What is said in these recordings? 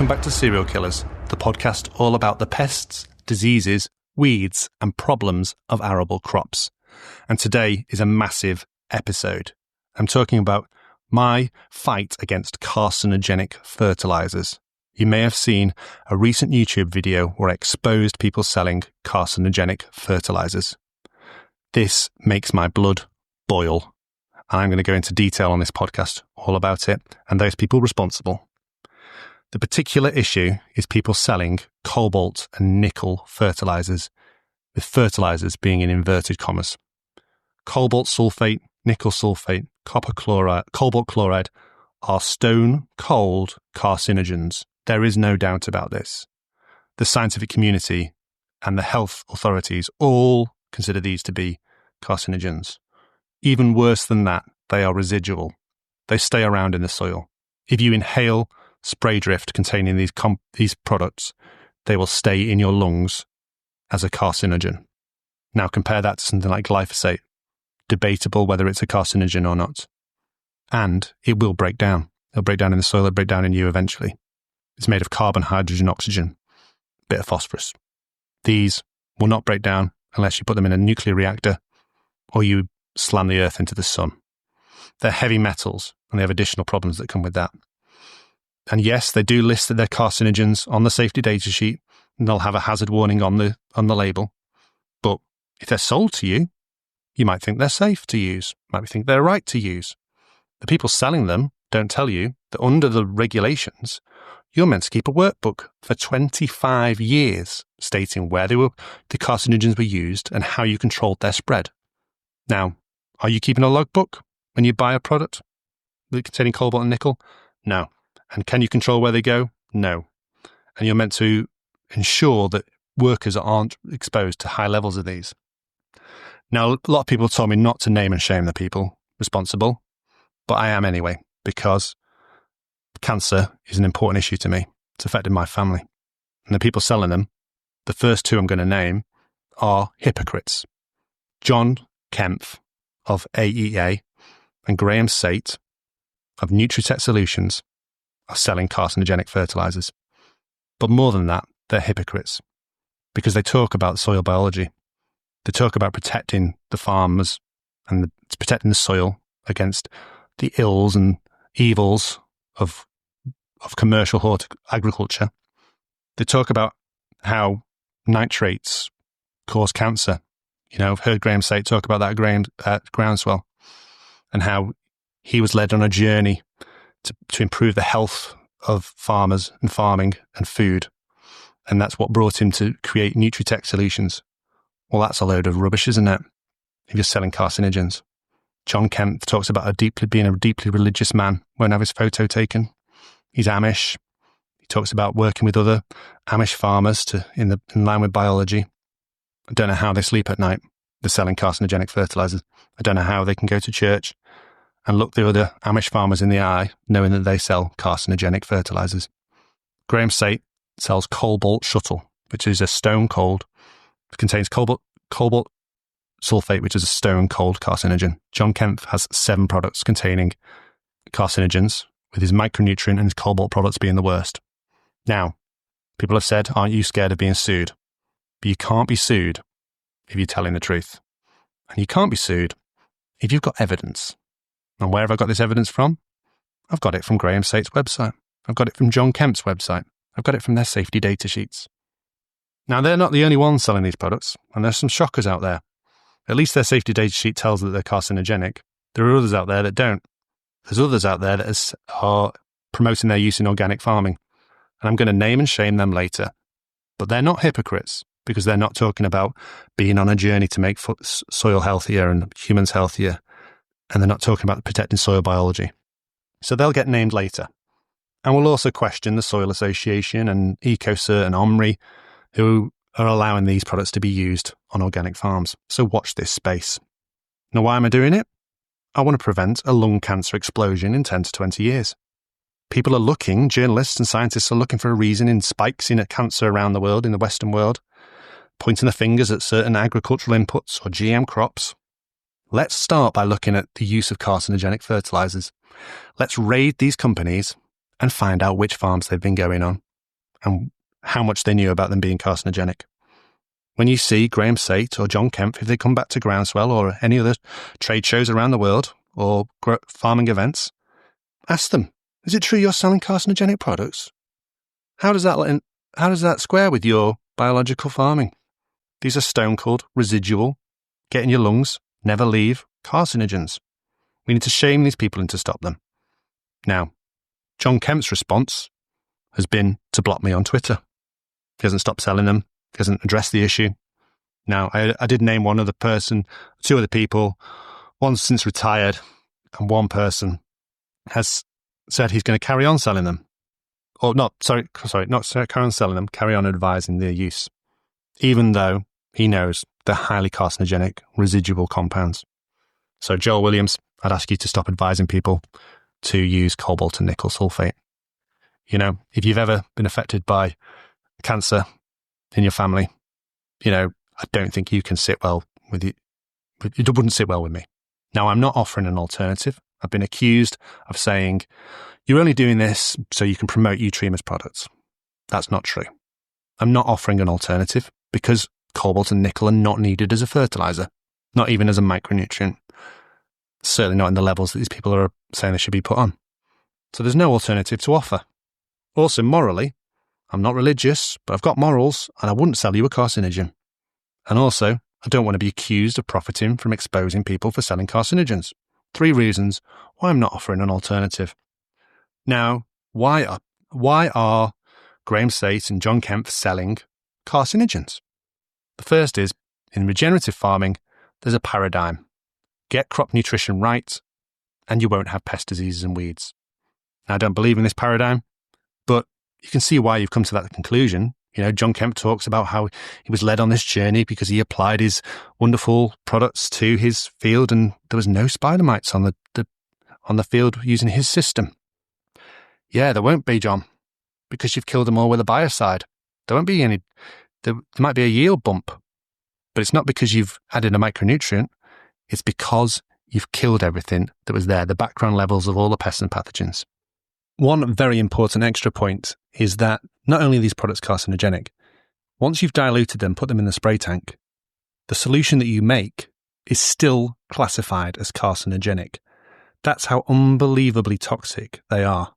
Welcome back to Serial Killers, the podcast all about the pests, diseases, weeds, and problems of arable crops. And today is a massive episode. I'm talking about my fight against carcinogenic fertilizers. You may have seen a recent YouTube video where I exposed people selling carcinogenic fertilizers. This makes my blood boil. And I'm going to go into detail on this podcast all about it and those people responsible. The particular issue is people selling cobalt and nickel fertilizers, with fertilizers being in inverted commas. Cobalt sulfate, nickel sulfate, cobalt chloride are stone cold carcinogens. There is no doubt about this. The scientific community and the health authorities all consider these to be carcinogens. Even worse than that, they are residual. They stay around in the soil. If you inhale spray drift containing these products, they will stay in your lungs as a carcinogen. Now compare that to something like glyphosate. Debatable whether it's a carcinogen or not. And it will break down. It'll break down in the soil, it'll break down in you eventually. It's made of carbon, hydrogen, oxygen, a bit of phosphorus. These will not break down unless you put them in a nuclear reactor or you slam the earth into the sun. They're heavy metals and they have additional problems that come with that. And yes, they do list that they're carcinogens on the safety data sheet, and they'll have a hazard warning on the label. But if they're sold to you, you might think they're safe to use, might think they're right to use. The people selling them don't tell you that under the regulations, you're meant to keep a workbook for 25 years stating where the carcinogens were used and how you controlled their spread. Now, are you keeping a logbook when you buy a product containing cobalt and nickel? No. And can you control where they go? No. And you're meant to ensure that workers aren't exposed to high levels of these. Now, a lot of people told me not to name and shame the people responsible, but I am anyway, because cancer is an important issue to me. It's affected my family. And the people selling them, the first two I'm going to name, are hypocrites. John Kempf of AEA and Graeme Sait of Nutritech Solutions are selling carcinogenic fertilizers. But more than that, they're hypocrites because they talk about soil biology. They talk about protecting the farmers and protecting the soil against the ills and evils of commercial agriculture. They talk about how nitrates cause cancer. You know, I've heard Graeme Sait talk about that at Groundswell and how he was led on a journey to improve the health of farmers and farming and food. And that's what brought him to create Nutritech Solutions. Well, that's a load of rubbish, isn't it? If you're selling carcinogens. John Kempf talks about being a deeply religious man, won't have his photo taken. He's Amish. He talks about working with other Amish farmers in line with biology. I don't know how they sleep at night. They're selling carcinogenic fertilizers. I don't know how they can go to church and look the other Amish farmers in the eye, knowing that they sell carcinogenic fertilizers. Graeme Sait sells cobalt shuttle, which is a stone cold. It contains cobalt sulfate, which is a stone cold carcinogen. John Kempf has 7 products containing carcinogens, with his micronutrient and his cobalt products being the worst. Now, people have said, aren't you scared of being sued? But you can't be sued if you're telling the truth. And you can't be sued if you've got evidence. And where have I got this evidence from? I've got it from Graeme Sait's website. I've got it from John Kemp's website. I've got it from their safety data sheets. Now, they're not the only ones selling these products, and there's some shockers out there. At least their safety data sheet tells that they're carcinogenic. There are others out there that don't. There's others out there that are promoting their use in organic farming. And I'm going to name and shame them later. But they're not hypocrites because they're not talking about being on a journey to make soil healthier and humans healthier. And they're not talking about protecting soil biology. So they'll get named later. And we'll also question the Soil Association and EcoCert and OMRI, who are allowing these products to be used on organic farms. So watch this space. Now, why am I doing it? I want to prevent a lung cancer explosion in 10 to 20 years. People are looking, journalists and scientists are looking for a reason in spikes in cancer around the world, in the Western world, pointing the fingers at certain agricultural inputs or GM crops. Let's start by looking at the use of carcinogenic fertilizers. Let's raid these companies and find out which farms they've been going on and how much they knew about them being carcinogenic. When you see Graeme Sait or John Kempf, if they come back to Groundswell or any other trade shows around the world or farming events, ask them, is it true you're selling carcinogenic products? How does that square with your biological farming? These are stone cold, residual, get in your lungs, never leave, carcinogens. We need to shame these people and to stop them. Now, John Kemp's response has been to block me on Twitter. He hasn't stopped selling them. He hasn't addressed the issue. Now, I did name one other person, two other people. One's since retired, and one person has said he's going to carry on selling them. Or not carry on selling them, carry on advising their use, even though he knows they're highly carcinogenic residual compounds. So, Joel Williams, I'd ask you to stop advising people to use cobalt and nickel sulfate. You know, if you've ever been affected by cancer in your family, you know, I don't think you can sit well with it. It wouldn't sit well with me. Now, I'm not offering an alternative. I've been accused of saying, you're only doing this so you can promote Utremus products. That's not true. I'm not offering an alternative because cobalt and nickel are not needed as a fertilizer, not even as a micronutrient. Certainly not in the levels that these people are saying they should be put on. So there's no alternative to offer. Also, morally, I'm not religious, but I've got morals and I wouldn't sell you a carcinogen. And also, I don't want to be accused of profiting from exposing people for selling carcinogens. 3 reasons why I'm not offering an alternative. Now, why are Graeme Sait and John Kempf selling carcinogens? The first is, in regenerative farming, there's a paradigm. Get crop nutrition right, and you won't have pest diseases and weeds. Now, I don't believe in this paradigm, but you can see why you've come to that conclusion. You know, John Kempf talks about how he was led on this journey because he applied his wonderful products to his field and there was no spider mites on the field using his system. Yeah, there won't be, John, because you've killed them all with a biocide. There won't be any, there might be a yield bump, but it's not because you've added a micronutrient. It's because you've killed everything that was there, the background levels of all the pests and pathogens. One very important extra point is that not only are these products carcinogenic, once you've diluted them, put them in the spray tank, the solution that you make is still classified as carcinogenic. That's how unbelievably toxic they are.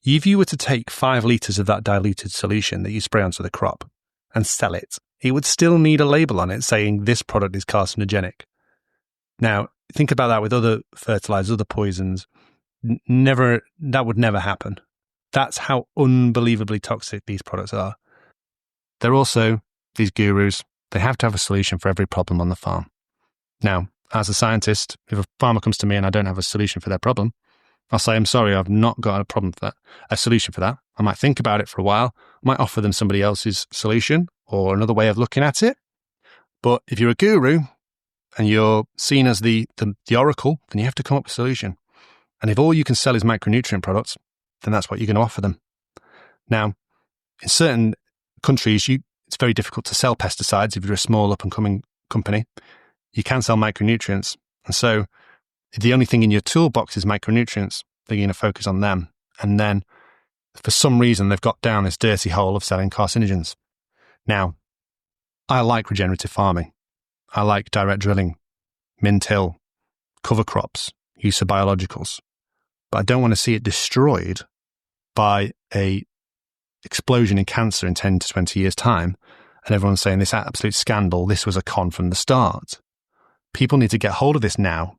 If you were to take 5 litres of that diluted solution that you spray onto the crop and sell it, it would still need a label on it saying this product is carcinogenic. Now, think about that with other fertilizers, other poisons. That would never happen. That's how unbelievably toxic these products are. They're also, these gurus, they have to have a solution for every problem on the farm. Now, as a scientist, if a farmer comes to me and I don't have a solution for their problem, I'll say, I'm sorry, I've not got a solution for that. I might think about it for a while, might offer them somebody else's solution or another way of looking at it. But if you're a guru and you're seen as the oracle, then you have to come up with a solution. And if all you can sell is micronutrient products, then that's what you're going to offer them. Now, in certain countries, it's very difficult to sell pesticides if you're a small up-and-coming company. You can sell micronutrients. And so if the only thing in your toolbox is micronutrients, they're going to focus on them. And then for some reason, they've got down this dirty hole of selling carcinogens. Now, I like regenerative farming. I like direct drilling, min-till, cover crops, use of biologicals. But I don't want to see it destroyed by a explosion in cancer in 10 to 20 years' time, and everyone's saying this absolute scandal, this was a con from the start. People need to get hold of this now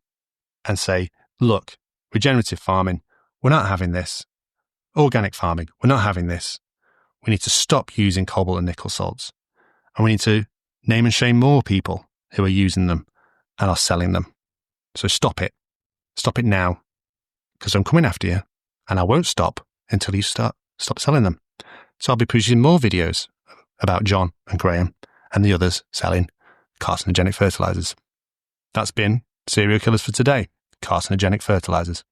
and say, look, regenerative farming, we're not having this. Organic farming, we're not having this. We need to stop using cobalt and nickel salts. And we need to name and shame more people who are using them and are selling them. So stop it. Stop it now. Because I'm coming after you, and I won't stop until you stop selling them. So I'll be producing more videos about John and Graeme and the others selling carcinogenic fertilizers. That's been Serial Killers for today, carcinogenic fertilizers.